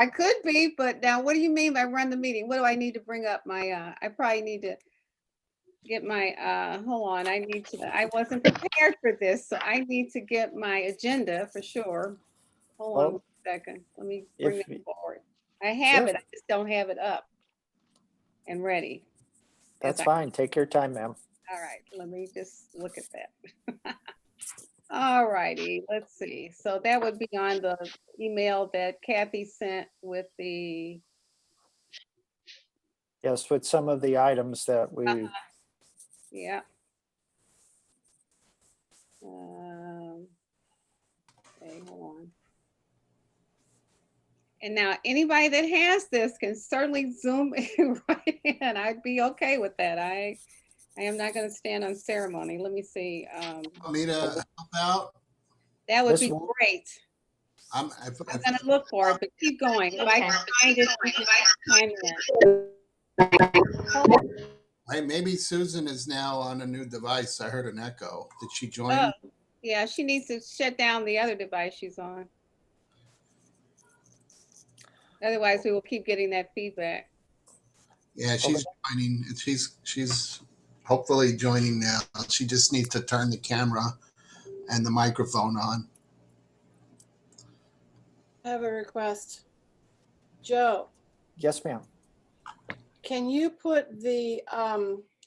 I could be, but now what do you mean by run the meeting? What do I need to bring up? I probably need to get my, hold on, I wasn't prepared for this, so I need to get my agenda for sure. Hold on Well, a second. Let me bring if it forward. I have Sure. it, I just don't have it up and ready. That's fine. Take your time, ma'am. All right, let me just look at that. All righty, let's see. So that would be on the email that Kathy sent with the, Yes, with some of the items that we, yeah. Okay, hold on. And now anybody that has this can certainly zoom in right in. I'd be okay with that. I am not going to stand on ceremony. Let me see. Want me to help out? That would This be one- great. I'm going to look for it, but keep going. If I can find it, we can chime in. Hey, maybe Susan is now on a new device. I heard an echo. Did she join? Oh, yeah, she needs to shut down the other device she's on. Otherwise, we will keep getting that feedback. Yeah, she's joining. She's hopefully joining now. She just needs to turn the camera and the microphone on. I have a request. Joe, yes, ma'am. can you put the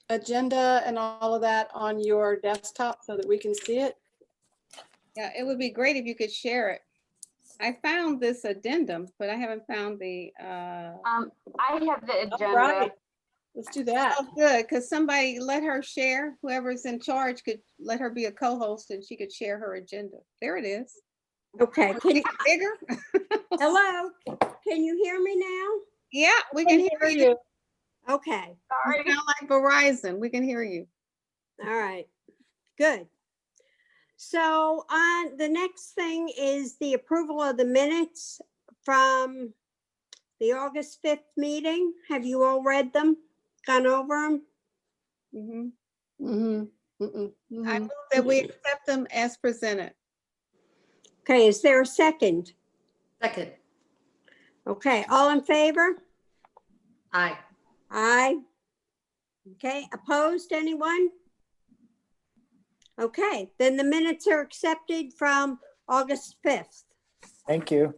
agenda and all of that on your desktop so that we can see it? Yeah, it would be great if you could share it. I found this addendum, but I haven't found the, I have the All agenda. right, let's do that. oh, good, because somebody let her share, whoever's in charge could let her be a co-host and she could share her agenda. There it is. Okay, can Make it bigger? hello, can you hear me now? Yeah, we can hear you. Okay, You sound like Verizon. We can hear you. all right, good. So the next thing is the approval of the minutes from the August 5th meeting. Have you all read them, gone over them? I move that we accept them as presented. Okay, is there a second? Second. Okay, all in favor? Aye. Aye. Okay, opposed, anyone? Okay, then the minutes are accepted from August 5th. Thank you.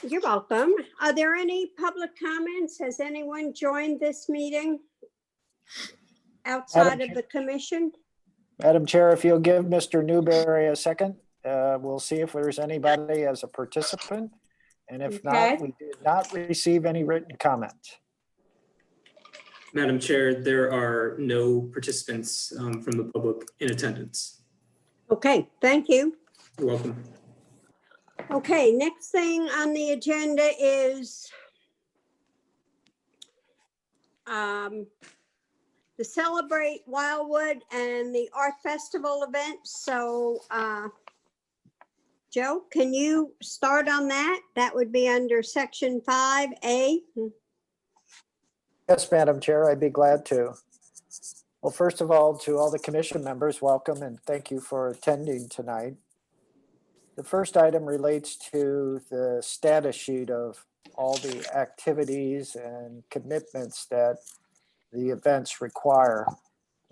You're welcome. Are there any public comments? Has anyone joined this meeting outside of the commission? Madam Chair, if you'll give Mr. Newberry a second, we'll see if there's anybody as a participant. And if Okay. not, we did not receive any written comment. Madam Chair, there are no participants from the public in attendance. Okay, thank you. You're welcome. Okay, next thing on the agenda is the Celebrate Wildwood and the Art Festival event. So, Joe, can you start on that? That would be under section 5A. Yes, Madam Chair, I'd be glad to. Well, first of all, to all the commission members, welcome and thank you for attending tonight. The first item relates to the status sheet of all the activities and commitments that the events require.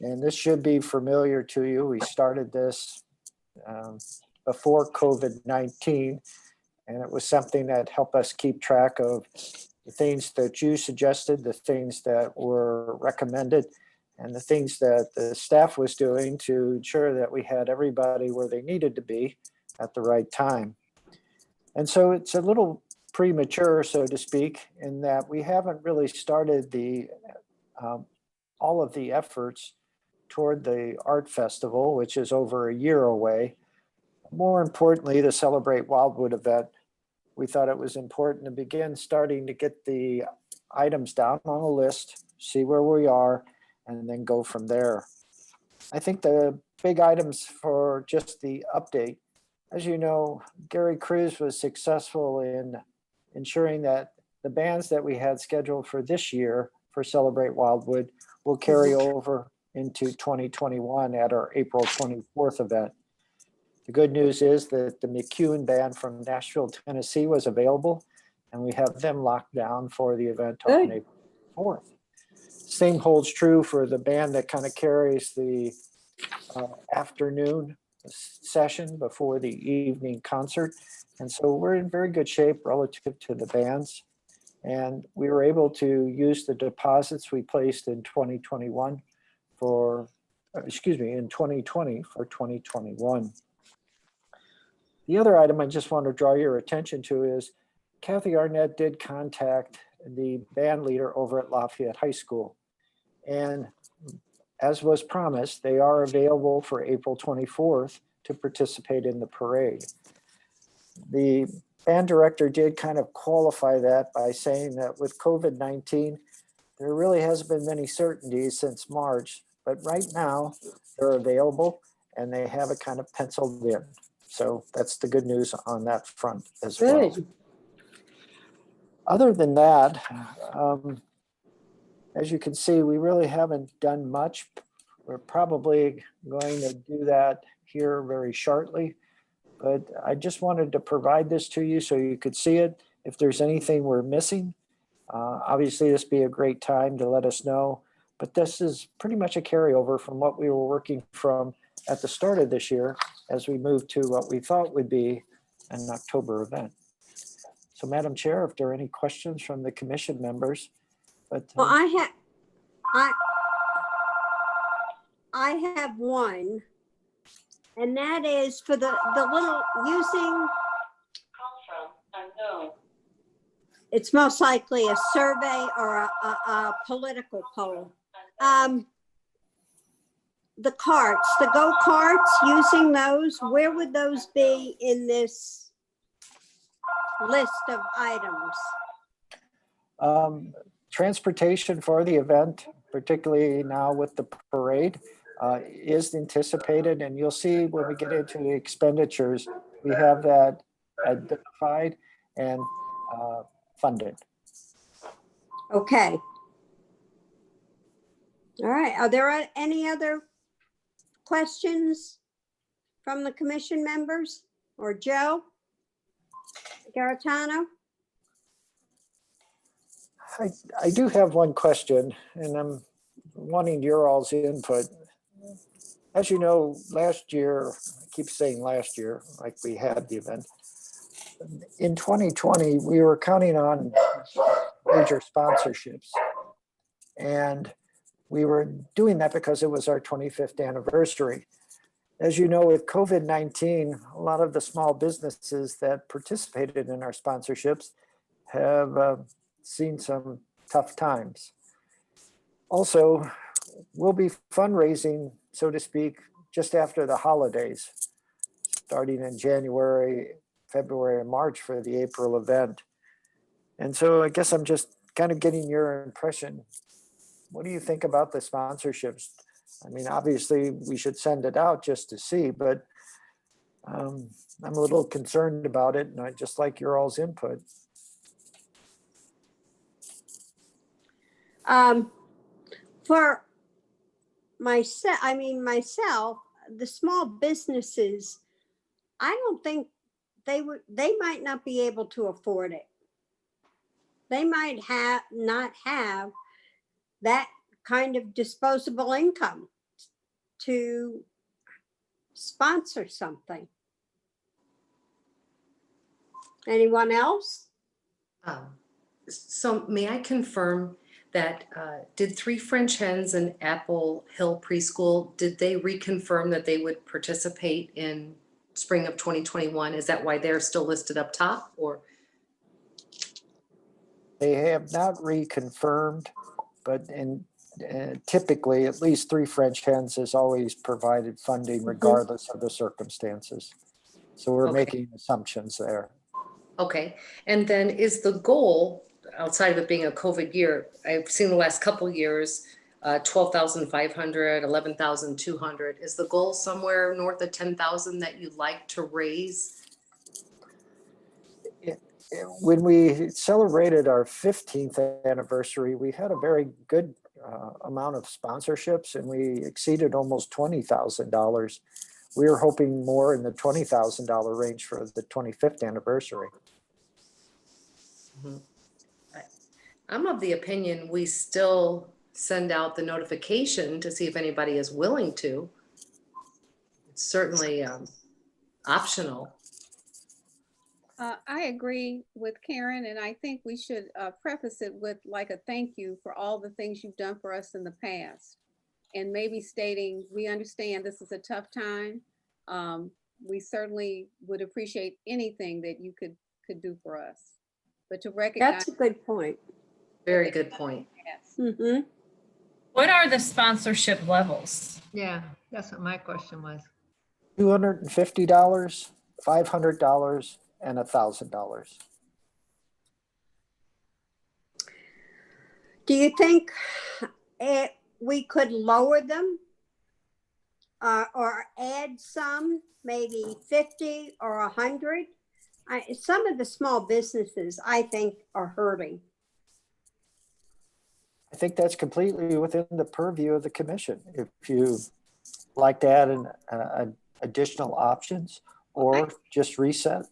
And this should be familiar to you. We started this before COVID-19, and it was something that helped us keep track of the things that you suggested, the things that were recommended, and the things that the staff was doing to ensure that we had everybody where they needed to be at the right time. And so it's a little premature, so to speak, in that we haven't really started the all of the efforts toward the art festival, which is over a year away. More importantly, the Celebrate Wildwood event, we thought it was important to begin starting to get the items down on a list, see where we are, and then go from there. I think the big items for just the update, as you know, Gary Cruz was successful in ensuring that the bands that we had scheduled for this year for Celebrate Wildwood will carry over into 2021 at our April 24th event. The good news is that the McEwen Band from Nashville, Tennessee was available and we have them locked down for the event on Good. April 4th. Same holds true for the band that kind of carries the afternoon session before the evening concert. And so we're in very good shape relative to the bands. And we were able to use the deposits we placed in 2021 for, in 2020 for 2021. The other item I just want to draw your attention to is Kathy Arnett did contact the band leader over at Lafayette High School. And as was promised, they are available for April 24th to participate in the parade. The band director did kind of qualify that by saying that with COVID-19, there really hasn't been many certainties since March, but right now they're available and they have it kind of penciled in. So that's the good news on that front as well. Good. Other than that, as you can see, we really haven't done much. We're probably going to do that here very shortly, but I just wanted to provide this to you so you could see it. If there's anything we're missing, obviously this would be a great time to let us know, but this is pretty much a carryover from what we were working from at the start of this year as we moved to what we thought would be an October event. So Madam Chair, if there are any questions from the commission members, but Well, I have one, and that is for the little using. It's most likely a survey or a political poll. The carts, the go-karts, using those, where would those be in this list of items? Transportation for the event, particularly now with the parade, is anticipated, and you'll see when we get into the expenditures, we have that identified and funded. Okay. All right, are there any other questions from the commission members or Joe Garatano? I do have one question, and I'm wanting your all's input. As you know, last year, I keep saying last year, like we had the event. In 2020, we were counting on major sponsorships. And we were doing that because it was our 25th anniversary. As you know, with COVID-19, a lot of the small businesses that participated in our sponsorships have seen some tough times. Also, we'll be fundraising, so to speak, just after the holidays, starting in January, February, and March for the April event. And so I guess I'm just kind of getting your impression. What do you think about the sponsorships? I mean, obviously we should send it out just to see, but I'm a little concerned about it, and I'd just like your all's input. For myself, the small businesses, I don't think they might not be able to afford it. They might not have that kind of disposable income to sponsor something. Anyone else? So may I confirm that did Three French Hens and Apple Hill Preschool, did they reconfirm that they would participate in spring of 2021? Is that why they're still listed up top, or? They have not reconfirmed, but typically at least Three French Hens has always provided funding regardless of the circumstances. So we're making assumptions there. Okay, and then is the goal, outside of it being a COVID year, I've seen the last couple years, 12,500, 11,200. Is the goal somewhere north of 10,000 that you'd like to raise? When we celebrated our 15th anniversary, we had a very good amount of sponsorships, and we exceeded almost $20,000. We were hoping more in the $20,000 range for the 25th anniversary. Mhm. I'm of the opinion we still send out the notification to see if anybody is willing to. It's certainly optional. I agree with Karen, and I think we should preface it with like a thank you for all the things you've done for us in the past. And maybe stating, we understand this is a tough time. We certainly would appreciate anything that you could do for us. But to recognize. That's a good point. Very good point. Yes. Hmm. What are the sponsorship levels? Yeah, that's what my question was. $250, $500, and $1,000. Do you think we could lower them or add some, maybe 50 or 100? Some of the small businesses, I think, are hurting. I think that's completely within the purview of the commission. If you like to add an additional options or just reset.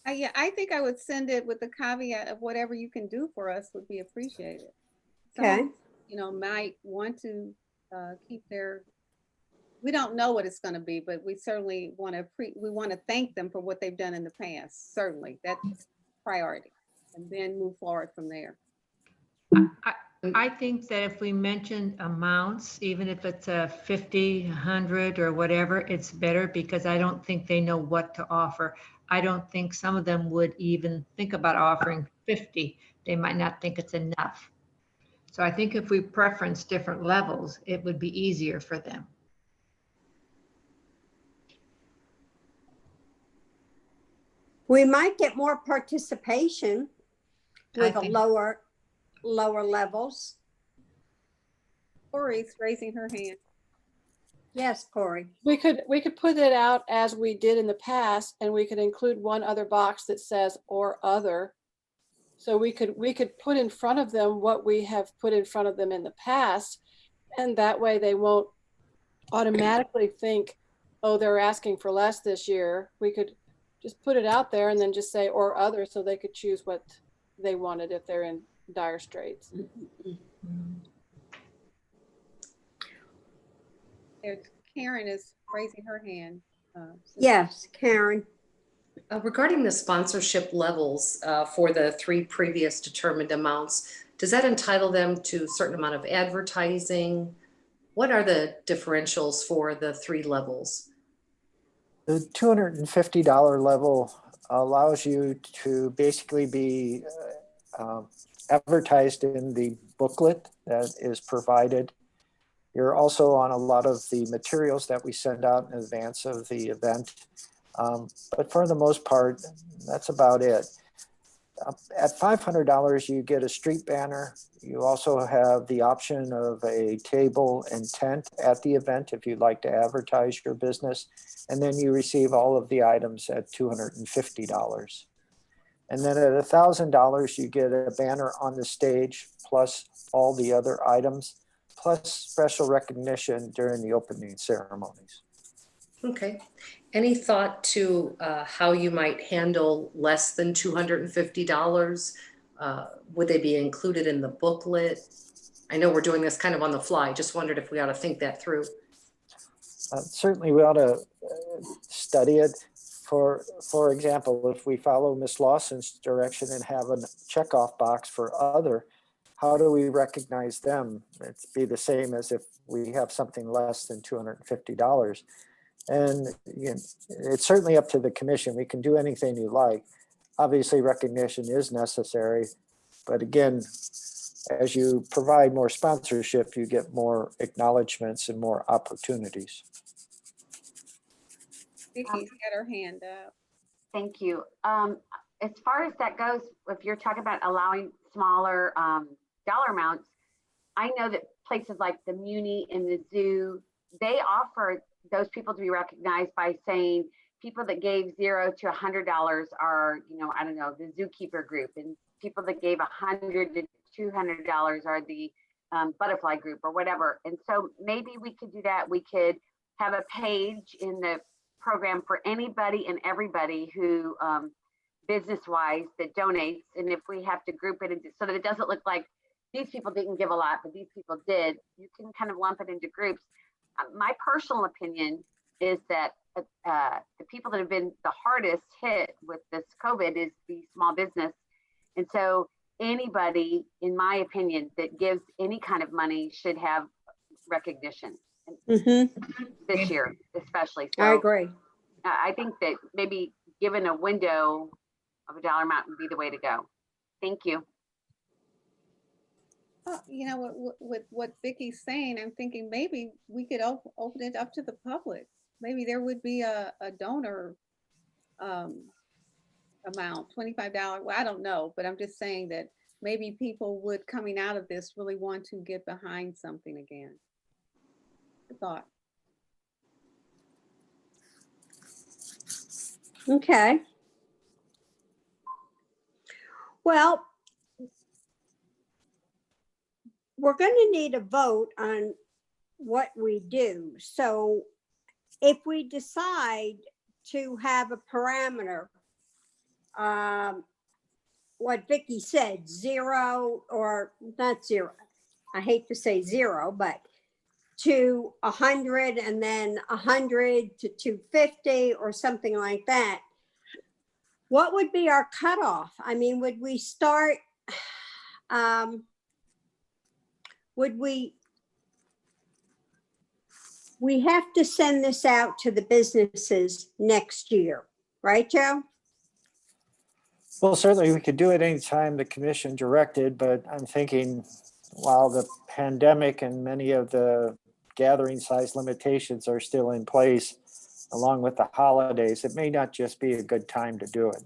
Yeah, I think I would send it with the caveat of whatever you can do for us would be appreciated. Okay. Might want to keep their, we don't know what it's going to be, but we certainly want to thank them for what they've done in the past. Certainly, that's priority, and then move forward from there. I think that if we mention amounts, even if it's a 50, 100 or whatever, it's better because I don't think they know what to offer. I don't think some of them would even think about offering 50. They might not think it's enough. So I think if we preference different levels, it would be easier for them. We might get more participation with I think- lower levels. Corey's raising her hand. Yes, Corey. We could put it out as we did in the past, and we could include one other box that says or other. So we could put in front of them what we have put in front of them in the past, and that way they won't automatically think, oh, they're asking for less this year. We could just put it out there and then just say or other, so they could choose what they wanted if they're in dire straits. Karen is raising her hand. Yes, Karen. Regarding the sponsorship levels for the 3 previous determined amounts, does that entitle them to a certain amount of advertising? What are the differentials for the 3 levels? The $250 level allows you to basically be advertised in the booklet that is provided. You're also on a lot of the materials that we send out in advance of the event. But for the most part, that's about it. At $500, you get a street banner. You also have the option of a table and tent at the event if you'd like to advertise your business. And then you receive all of the items at $250. And then at $1,000, you get a banner on the stage plus all the other items, plus special recognition during the opening ceremonies. Okay. Any thought to how you might handle less than $250? Would they be included in the booklet? I know we're doing this kind of on the fly. Just wondered if we ought to think that through. Certainly we ought to study it. For example, if we follow Ms. Lawson's direction and have a checkoff box for other, how do we recognize them? It'd be the same as if we have something less than $250. And it's certainly up to the commission. We can do anything you like. Obviously, recognition is necessary. But again, as you provide more sponsorship, you get more acknowledgements and more opportunities. Vicky's got her hand up. Thank you. As far as that goes, if you're talking about allowing smaller dollar amounts, I know that places like the Muni and the zoo, they offer those people to be recognized by saying people that gave $0 to $100 are, I don't know, the zookeeper group, and people that gave $100 to $200 are the butterfly group or whatever. And so maybe we could do that. We could have a page in the program for anybody and everybody who business wise that donates, and if we have to group it into, so that it doesn't look like these people didn't give a lot, but these people did, you can kind of lump it into groups. My personal opinion is that the people that have been the hardest hit with this COVID is the small business. And so anybody, in my opinion, that gives any kind of money should have recognition this year, especially. So I agree. I think that maybe given a window of a dollar amount would be the way to go. Thank you. You know, with what Vicky's saying, I'm thinking maybe we could open it up to the public. Maybe there would be a donor amount, $25. Well, I don't know, but I'm just saying that maybe people would, coming out of this, really want to get behind something again. I thought. Okay. Well, we're going to need a vote on what we do. So if we decide to have a parameter, what Vicky said, 0 or not 0, I hate to say 0, but to 100 and then 100 to 250 or something like that, what would be our cutoff? I mean, would we start, we have to send this out to the businesses next year, right, Joe? Well, certainly we could do it anytime the commission directed, but I'm thinking while the pandemic and many of the gathering size limitations are still in place, along with the holidays, it may not just be a good time to do it.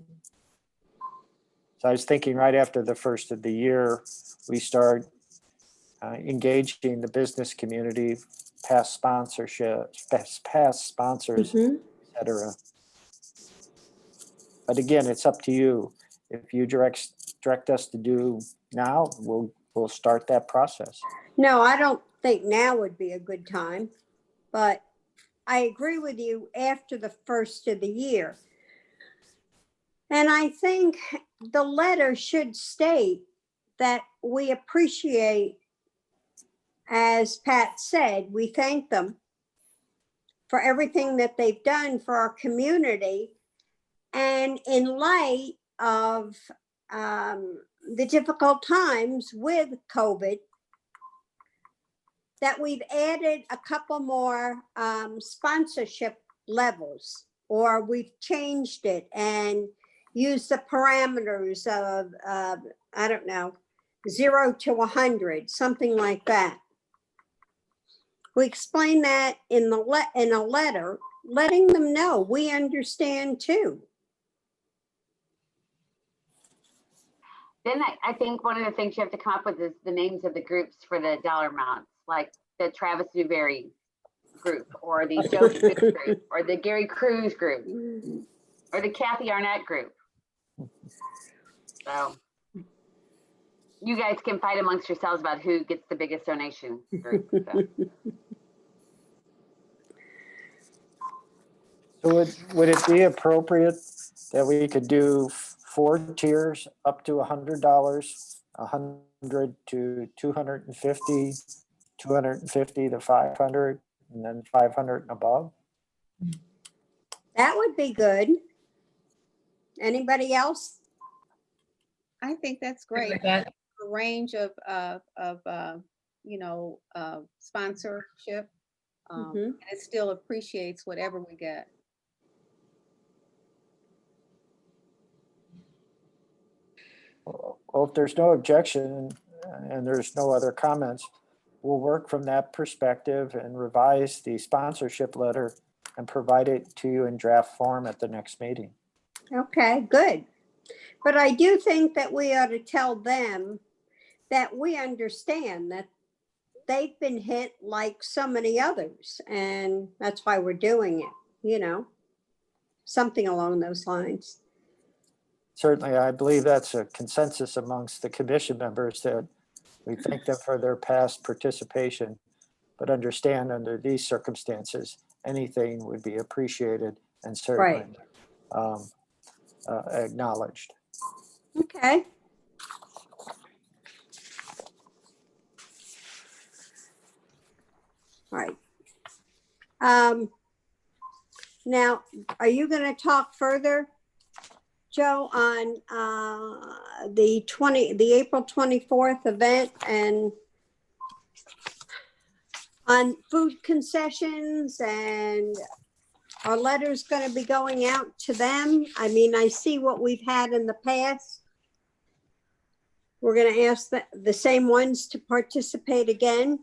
So I was thinking right after the first of the year, we start engaging the business community, past sponsorship, past sponsors, et cetera. But again, it's up to you. If you direct us to do now, we'll start that process. No, I don't think now would be a good time, but I agree with you after the first of the year. And I think the letter should state that we appreciate, as Pat said, we thank them for everything that they've done for our community. And in light of the difficult times with COVID, that we've added a couple more sponsorship levels, or we've changed it and used the parameters of, I don't know, 0 to 100, something like that. We explain that in a letter, letting them know we understand too. Then I think one of the things you have to come up with is the names of the groups for the dollar amounts, like the Travis Newberry group, or the Joe Smith group, or the Gary Cruz group, or the Kathy Arnett group. So you guys can fight amongst yourselves about who gets the biggest donation group. So would it be appropriate that we could do 4 tiers up to $100, 100 to 250, 250 to 500, and then 500 and above? That would be good. Anybody else? I think that's great. With that. A range of you know, sponsorship, and it still appreciates whatever we get. Well, if there's no objection and there's no other comments, we'll work from that perspective and revise the sponsorship letter and provide it to you in draft form at the next meeting. Okay, good. But I do think that we ought to tell them that we understand that they've been hit like so many others, and that's why we're doing it, you know, something along those lines. Certainly, I believe that's a consensus amongst the commission members that we thank them for their past participation, but understand under these circumstances, anything would be appreciated and certainly acknowledged. Okay. All right. Now, are you going to talk further, Joe, on the April 24th event and on food concessions, and are letters going to be going out to them? I mean, I see what we've had in the past. We're going to ask the same ones to participate again.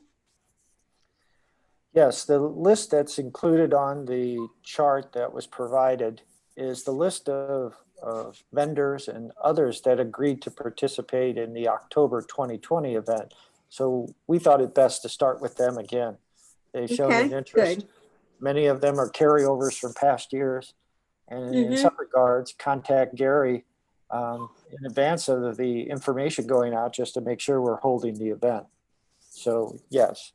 Yes, the list that's included on the chart that was provided is the list of vendors and others that agreed to participate in the October 2020 event. So we thought it best to start with them again. They showed an Okay, interest. good. Many of them are carryovers from past years. And in some regards, contact Gary in advance of the information going out just to make sure we're holding the event. So yes.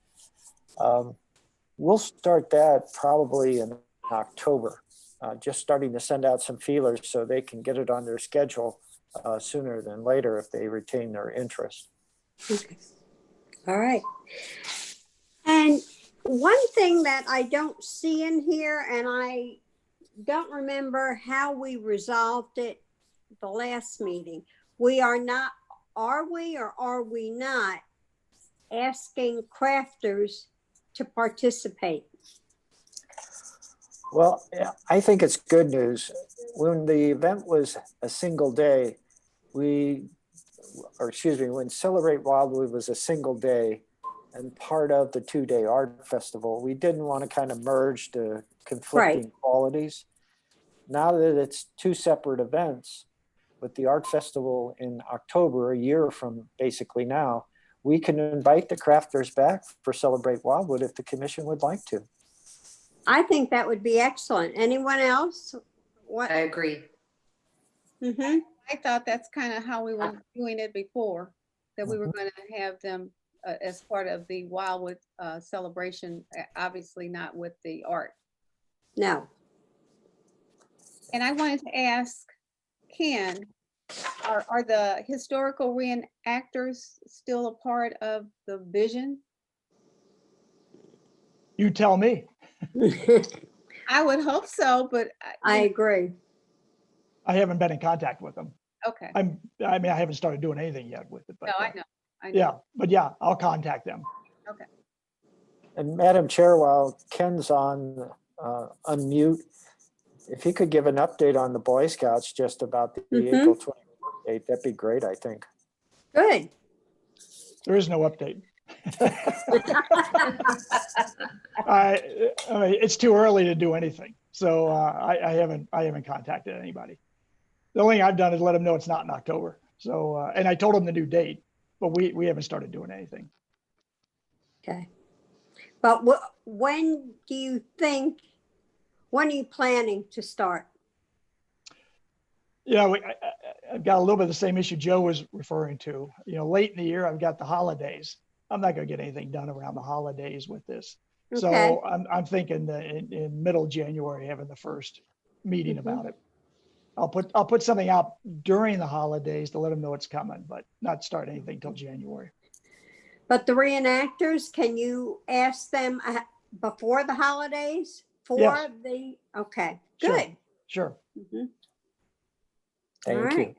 We'll start that probably in October, just starting to send out some feelers so they can get it on their schedule sooner than later if they retain their interest. Okay. All right. And one thing that I don't see in here, and I don't remember how we resolved it the last meeting, we are not, are we or are we not asking crafters to participate? Well, yeah, I think it's good news. When the event was a single day, when Celebrate Wildwood was a single day and part of the 2-day art festival, we didn't want to kind of merge the conflicting qualities. Now that it's 2 separate events, with the art festival in October, a year from basically now, we can invite the crafters back for Celebrate Wildwood if the commission would like to. I think that would be excellent. Anyone else? What? I agree. Mm-hmm. I thought that's kind of how we were doing it before, that we were going to have them as part of the Wildwood celebration, obviously not with the art. No. And I wanted to ask Ken, are the historical reenactors still a part of the vision? You tell me. I would hope so, but I agree. I haven't been in contact with them. okay. I mean, I haven't started doing anything yet with it, but No, I know. yeah, but yeah, I'll contact them. Okay. And Madam Chair, while Ken's on unmute, if he could give an update on the Boy Scouts just about the April 24th date, that'd be great, I think. Good. There is no update. I mean, it's too early to do anything. So I haven't contacted anybody. The only thing I've done is let them know it's not in October. So, and I told them the new date, but we haven't started doing anything. Okay. But when do you think, when are you planning to start? Yeah, I've got a little bit of the same issue Joe was referring to. You know, late in the year, I've got the holidays. I'm not going to get anything done around the holidays with this. Okay. So I'm thinking that in middle January, having the first meeting about it. I'll put something out during the holidays to let them know it's coming, but not start anything till January. But the reenactors, can you ask them before the holidays for Yes. the, okay, Sure. good. Sure. Mhm. Thank you.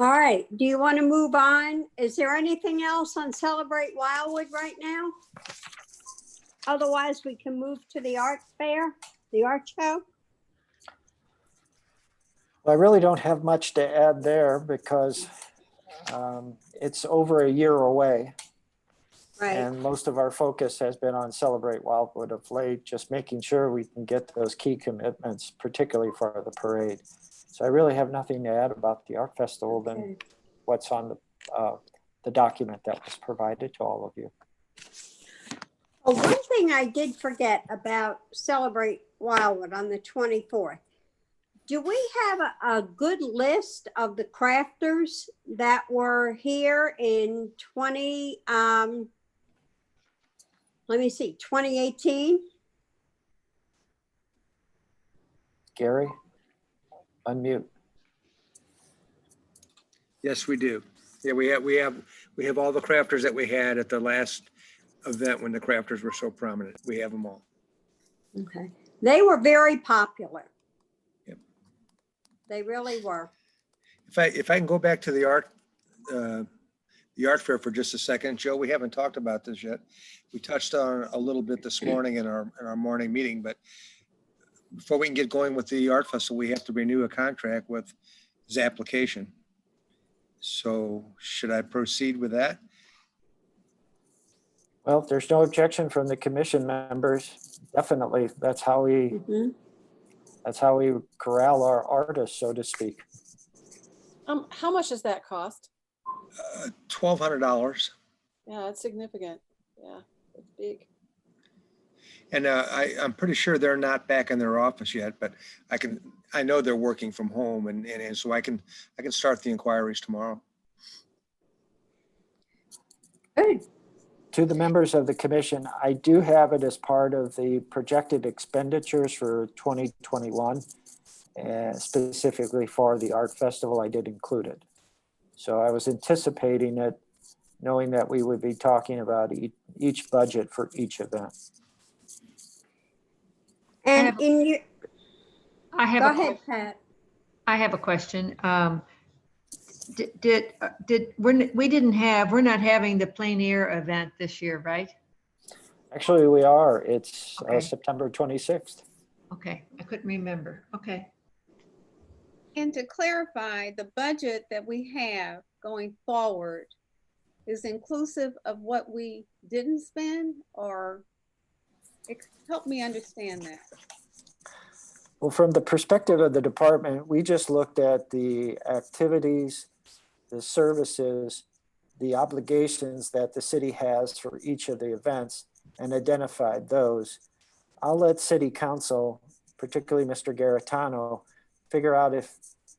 All right, do you want to move on? Is there anything else on Celebrate Wildwood right now? Otherwise, we can move to the art fair, the art show. Well, I really don't have much to add there because it's over a year away. Right. And most of our focus has been on Celebrate Wildwood of late, just making sure we can get those key commitments, particularly for the parade. So I really have nothing to add about the art festival than what's on the document that was provided to all of you. Oh, one thing I did forget about Celebrate Wildwood on the 24th. Do we have a good list of the crafters that were here in 2018? Gary, unmute. Yes, we do. Yeah, we have all the crafters that we had at the last event when the crafters were so prominent. We have them all. Okay. They were very popular. Yep. They really were. If I can go back to the art fair for just a second, Joe, we haven't talked about this yet. We touched on a little bit this morning in our morning meeting, but before we can get going with the art festival, we have to renew a contract with his application. So should I proceed with that? Well, if there's no objection from the commission members, definitely, that's how we corral our artists, so to speak. How much does that cost? $1,200. Yeah, it's significant. Yeah, it's big. And I'm pretty sure they're not back in their office yet, but I know they're working from home, and so I can start the inquiries tomorrow. Good. To the members of the commission, I do have it as part of the projected expenditures for 2021, and specifically for the art festival, I did include it. So I was anticipating it, knowing that we would be talking about each budget for each event. And in your, I have go a ahead, question. Pat. I have a question. We're not having the plein air event this year, right? Actually, we are. It's Okay. September 26th. Okay, I couldn't remember. Okay. And to clarify, the budget that we have going forward is inclusive of what we didn't spend, or help me understand that. Well, from the perspective of the department, we just looked at the activities, the services, the obligations that the city has for each of the events and identified those. I'll let city council, particularly Mr. Garitano, figure out if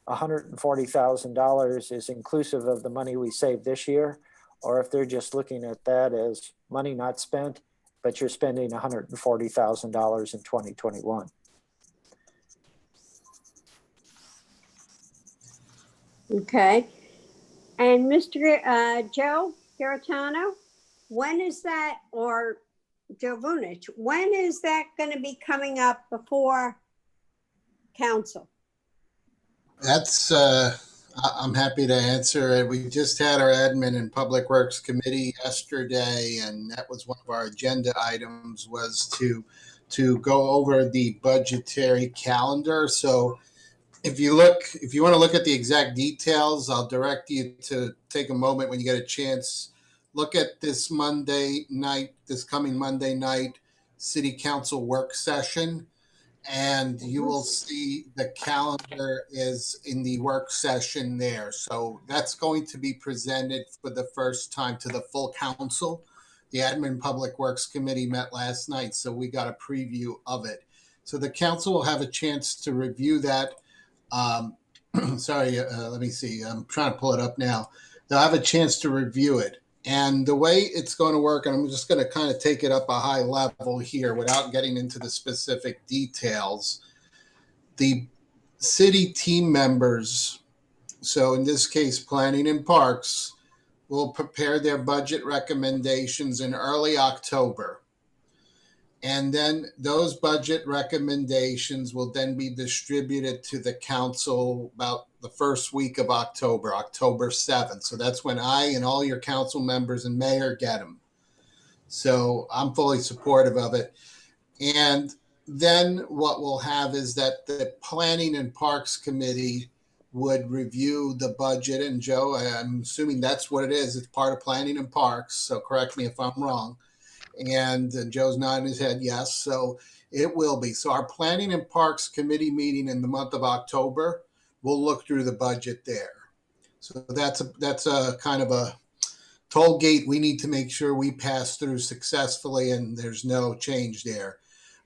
$140,000 is inclusive of the money we saved this year, or if they're just looking at that as money not spent, but you're spending $140,000 in 2021. Okay. And Mr. Joe Garitano, when is that, or Joe Vunich, when is that going to be coming up before council? That's, I'm happy to answer it. We just had our admin and public works committee yesterday, and that was one of our agenda items, was to go over the budgetary calendar. So if you want to look at the exact details, I'll direct you to take a moment when you get a chance. Look at this coming Monday night, city council work session, and you will see the calendar is in the work session there. So that's going to be presented for the first time to the full council. The Admin Public Works Committee met last night, so we got a preview of it. So the council will have a chance to review that. Let me see. I'm trying to pull it up now. They'll have a chance to review it. And the way it's going to work, and I'm just going to kind of take it up a high level here without getting into the specific details. The city team members, so in this case, Planning and Parks, will prepare their budget recommendations in early October. And then those budget recommendations will then be distributed to the council about the first week of October, October 7th. So that's when I and all your council members and mayor get them. So I'm fully supportive of it. And then what we'll have is that the Planning and Parks Committee would review the budget. And Joe, I'm assuming that's what it is. It's part of Planning and Parks. So correct me if I'm wrong. And Joe's nodding his head, yes. So it will be. So our Planning and Parks Committee meeting in the month of October, we'll look through the budget there. So that's a kind of a toll gate we need to make sure we pass through successfully, and there's no change there.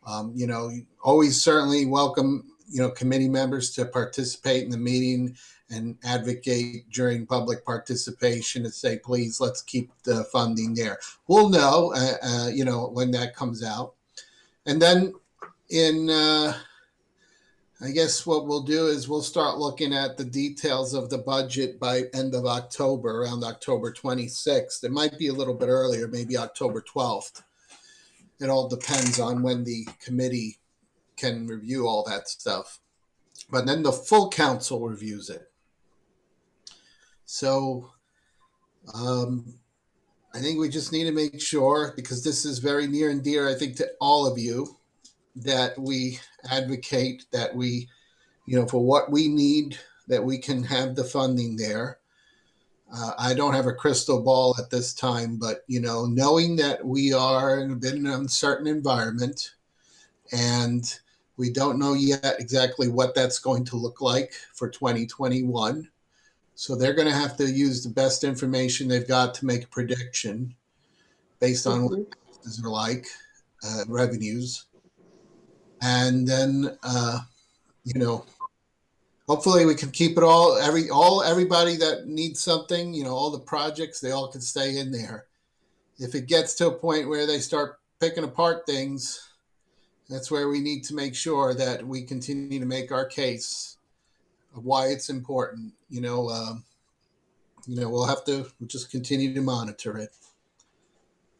Always certainly welcome, committee members to participate in the meeting and advocate during public participation and say, please, let's keep the funding there. We'll know, when that comes out. And then in, I guess what we'll do is we'll start looking at the details of the budget by end of October, around October 26th. It might be a little bit earlier, maybe October 12th. It all depends on when the committee can review all that stuff. But then the full council reviews it. So I think we just need to make sure, because this is very near and dear, I think, to all of you, that we advocate that we, for what we need, that we can have the funding there. I don't have a crystal ball at this time, but, knowing that we are in a bit of an uncertain environment and we don't know yet exactly what that's going to look like for 2021. So they're going to have to use the best information they've got to make a prediction based on what taxes are like, revenues. And then, hopefully we can keep it all, everybody that needs something, all the projects, they all can stay in there. If it gets to a point where they start picking apart things, that's where we need to make sure that we continue to make our case of why it's important. We'll just continue to monitor it.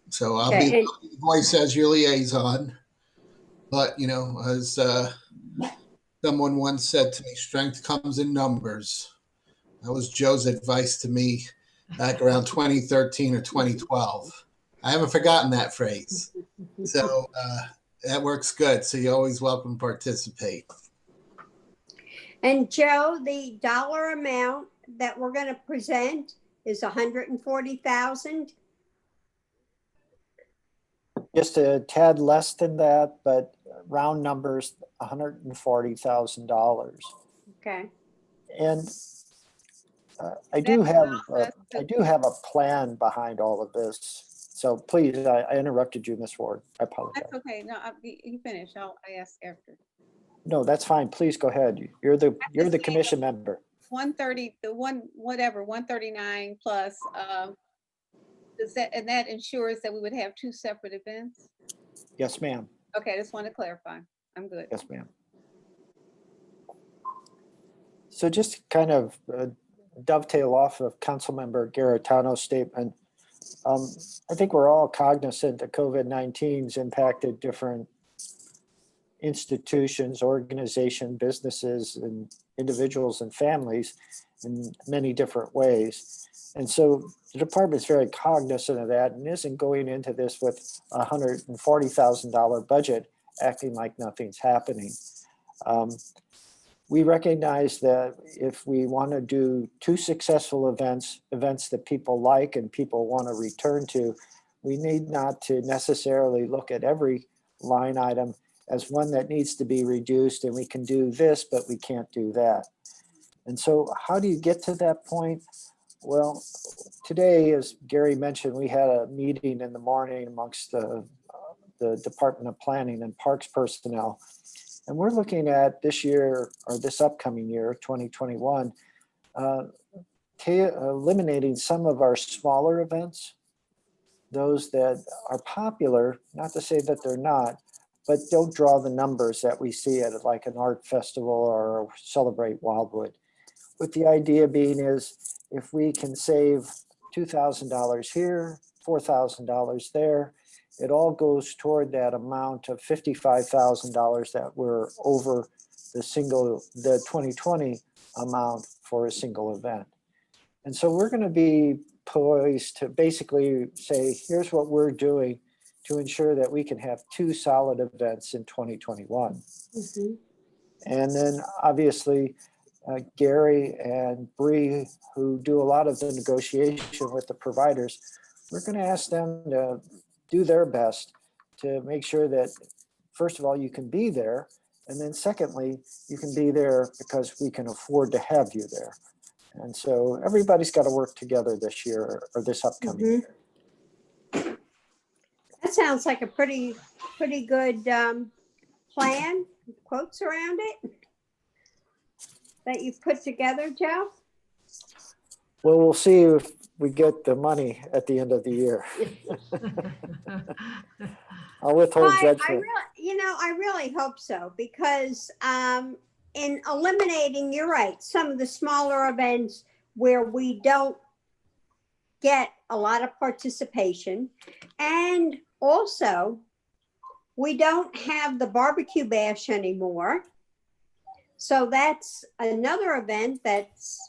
So I'll be the voice as your liaison. But, as someone once said to me, strength comes in numbers. That was Joe's advice to me back around 2013 or 2012. I haven't forgotten that phrase. So that works good. So you're always welcome to participate. And Joe, the dollar amount that we're going to present is 140,000. Just a tad less than that, but round numbers, $140,000. Okay. And I do have a plan behind all of this. So please, I interrupted you, Ms. Ward. I apologize. That's okay. No, you finish. I ask after. No, that's fine. Please go ahead. You're the commission member. 130, 139 plus, that ensures that we would have two separate events? Yes, ma'am. Okay, I just want to clarify. I'm good. Yes, ma'am. So just kind of dovetail off of Councilmember Garitano's statement. I think we're all cognizant that COVID-19's impacted different institutions, organizations, businesses, and individuals and families in many different ways. And so the department's very cognizant of that and isn't going into this with a $140,000 budget acting like nothing's happening. We recognize that if we want to do two successful events that people like and people want to return to, we need not to necessarily look at every line item as one that needs to be reduced, and we can do this, but we can't do that. And so how do you get to that point? Well, today, as Gary mentioned, we had a meeting in the morning amongst the Department of Planning and Parks personnel. And we're looking at this year, or this upcoming year, 2021, eliminating some of our smaller events, those that are popular, not to say that they're not, but don't draw the numbers that we see at like an art festival or Celebrate Wildwood. With the idea being is if we can save $2,000 here, $4,000 there, it all goes toward that amount of $55,000 that we're over the 2020 amount for a single event. And so we're going to be poised to basically say, here's what we're doing to ensure that we can have two solid events in 2021. Mm-hmm. And then obviously, Gary and Bree, who do a lot of the negotiation with the providers, we're going to ask them to do their best to make sure that, first of all, you can be there. And then secondly, you can be there because we can afford to have you there. And so everybody's got to work together this year or this upcoming year. That sounds like a pretty good plan, quotes around it, that you've put together, Joe? Well, we'll see if we get the money at the end of the year. I'll withhold judgment. I really hope so, because in eliminating, you're right, some of the smaller events where we don't get a lot of participation. And also, we don't have the barbecue bash anymore. So that's another event that's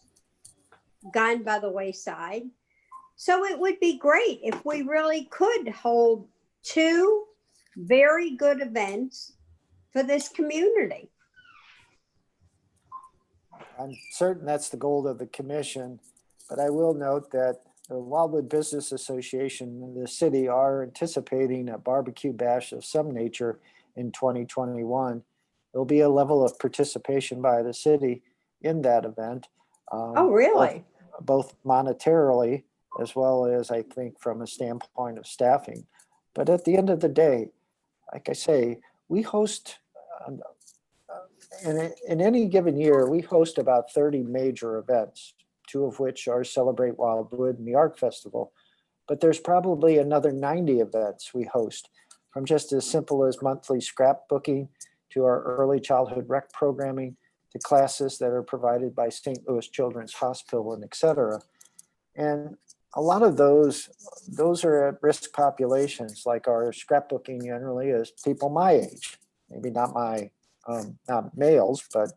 gone by the wayside. So it would be great if we really could hold two very good events for this community. I'm certain that's the goal of the commission, but I will note that the Wildwood Business Association and the city are anticipating a barbecue bash of some nature in 2021. There'll be a level of participation by the city in that event. Oh, really? Both monetarily as well as, I think, from a standpoint of staffing. But at the end of the day, like I say, we host, in any given year, we host about 30 major events, two of which are Celebrate Wildwood and the Art Festival. But there's probably another 90 events we host, from just as simple as monthly scrapbooking to our early childhood rec programming to classes that are provided by St. Louis Children's Hospital and et cetera. And a lot of those are at risk populations, like our scrapbooking generally is people my age, maybe not not males, but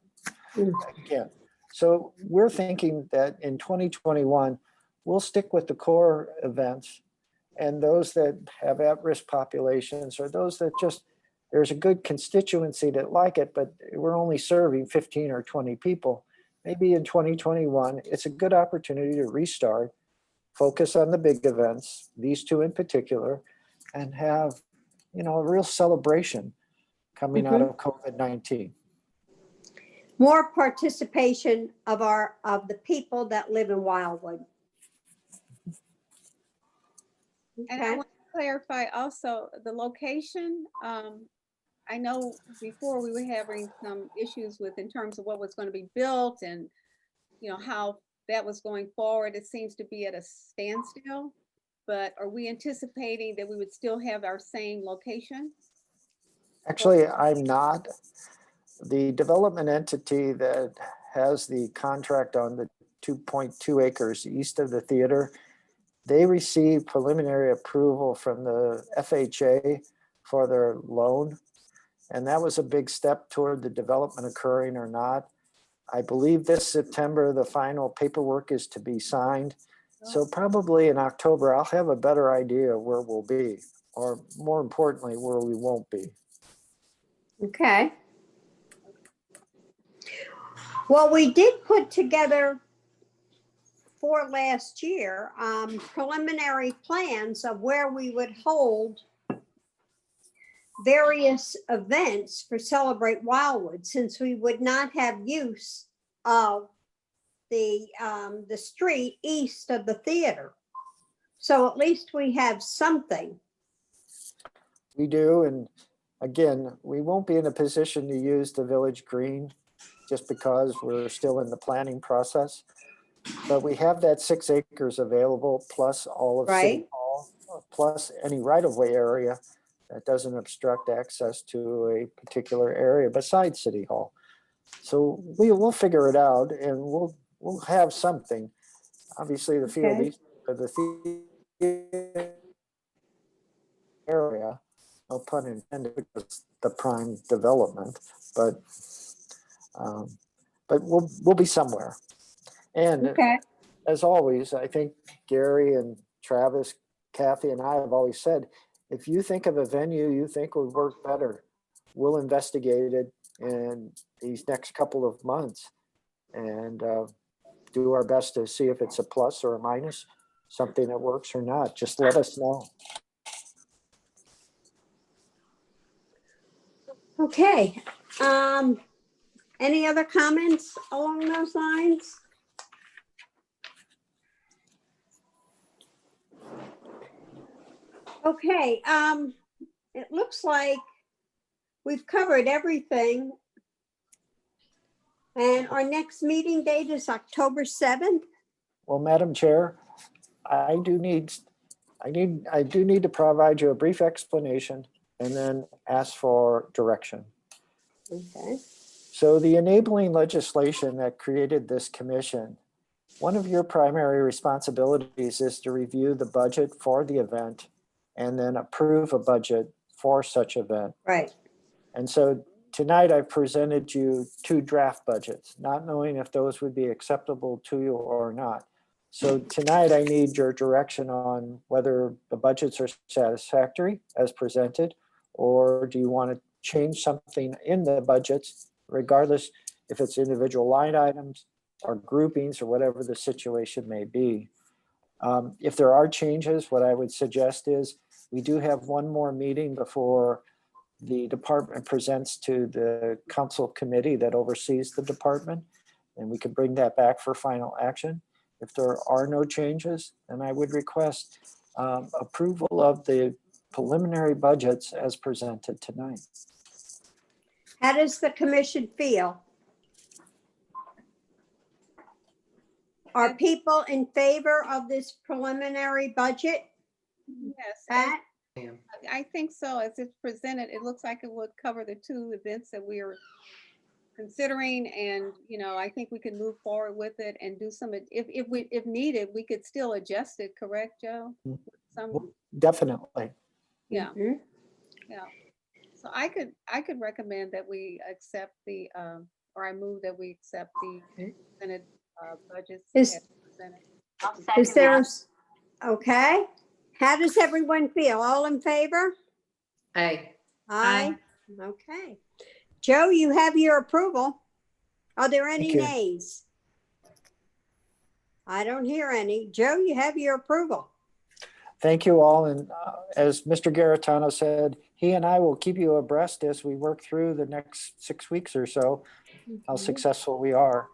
again. So we're thinking that in 2021, we'll stick with the core events, and those that have at-risk populations or those that just, there's a good constituency that like it, but we're only serving 15 or 20 people. Maybe in 2021, it's a good opportunity to restart, focus on the big events, these two in particular, and have, a real celebration coming out of COVID-19. More participation of the people that live in Wildwood. And I want to clarify also the location. I know before we were having some issues with in terms of what was going to be built and how that was going forward. It seems to be at a standstill, but are we anticipating that we would still have our same location? Actually, I'm not. The development entity that has the contract on the 2.2 acres east of the theater, they received preliminary approval from the FHA for their loan. And that was a big step toward the development occurring or not. I believe this September, the final paperwork is to be signed. So probably in October, I'll have a better idea of where we'll be, or more importantly, where we won't be. Okay. Well, we did put together for last year preliminary plans of where we would hold various events for Celebrate Wildwood, since we would not have use of the street east of the theater. So at least we have something. We do, and again, we won't be in a position to use the village green just because we're still in the planning process. But we have that 6 acres available, plus all of City Hall, plus any right-of-way area that doesn't obstruct access to a particular area besides City Hall. So we'll figure it out, and we'll have something. Obviously, the field east of the theater area, no pun intended, because the prime development, but we'll be somewhere. And as always, I think Gary and Travis, Kathy, and I have always said, if you think of a venue you think would work better, we'll investigate it in these next couple of months and do our best to see if it's a plus or a minus, something that works or not. Just let us know. Okay. Any other comments along those lines? Okay, it looks like we've covered everything. And our next meeting date is October 7th. Well, Madam Chair, I do need to provide you a brief explanation and then ask for direction. Okay. So the enabling legislation that created this commission, one of your primary responsibilities is to review the budget for the event and then approve a budget for such event. Right. And so tonight I presented you 2 draft budgets, not knowing if those would be acceptable to you or not. So tonight I need your direction on whether the budgets are satisfactory as presented, or do you want to change something in the budgets, regardless if it's individual line items or groupings or whatever the situation may be. If there are changes, what I would suggest is we do have one more meeting before the department presents to the council committee that oversees the department, and we can bring that back for final action. If there are no changes, then I would request approval of the preliminary budgets as presented tonight. How does the commission feel? Are people in favor of this preliminary budget? Yes, Pat? I think so. As it's presented, it looks like it would cover the 2 events that we are considering, and I think we can move forward with it and do some. If needed, we could still adjust it. Correct, Joe? Some, Definitely. yeah, Mhm. yeah. So I could recommend that we accept the or I move that we accept the presented budgets Is- as presented. I'll Is second there, that. okay? How does everyone feel? All in favor? Aye. Aye. Okay. Joe, you have your approval. Are there any Thank you. nays? I don't hear any. Joe, you have your approval. Thank you all. And as Mr. Garitano said, he and I will keep you abreast as we work through the next 6 weeks or so, how successful we are.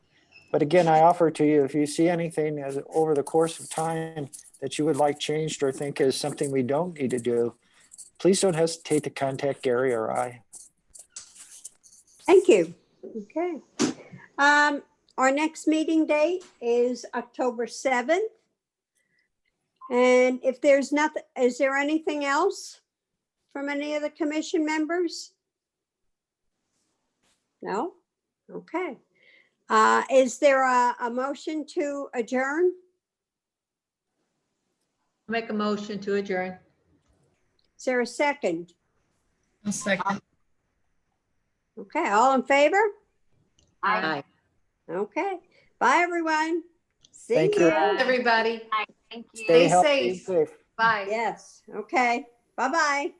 But again, I offer to you, if you see anything as over the course of time that you would like changed or think is something we don't need to do, please don't hesitate to contact Gary or I. Thank you. Okay. Our next meeting date is October 7th. And if there's nothing, is there anything else from any of the commission members? No? Okay. Is there a motion to adjourn? Make a motion to adjourn. Is there a second? A second. Okay, all in favor? Aye. Okay. Bye, everyone. See Thank you. you. Everybody, Thank you. Stay Stay healthy and safe. safe. bye. Yes, okay. Bye-bye.